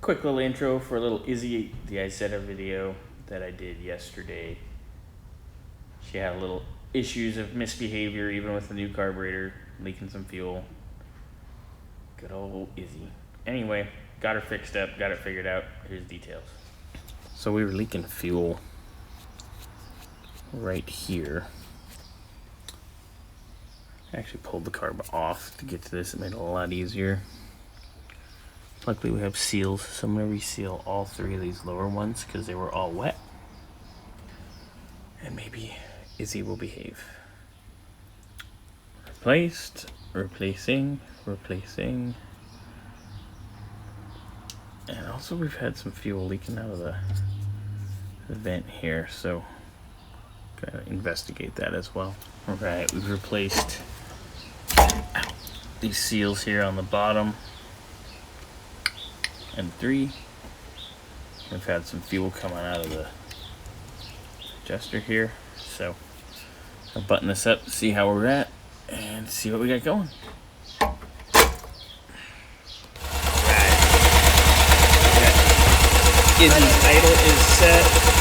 quick little intro for a little Izzy, the Isetta video that I did yesterday. She had a little issues of misbehavior even with the new carburetor, leaking some fuel. Good old Izzy. Anyway, got her fixed up, got it figured out. Here's details. So we were leaking fuel right here. I actually pulled the carb off to get to this. It made it a lot easier. Luckily we have seals, so I'm going to reseal all three of these lower ones because they were all wet. And maybe Izzy will behave. Replaced, replacing. And also we've had some fuel leaking out of the vent here, so gotta investigate that as well. Alright, we've replaced these seals here on the bottom and three. We've had some fuel coming out of the adjuster here, so I'll button this up, see how we're at, and see what we got going. Izzy's idle is set.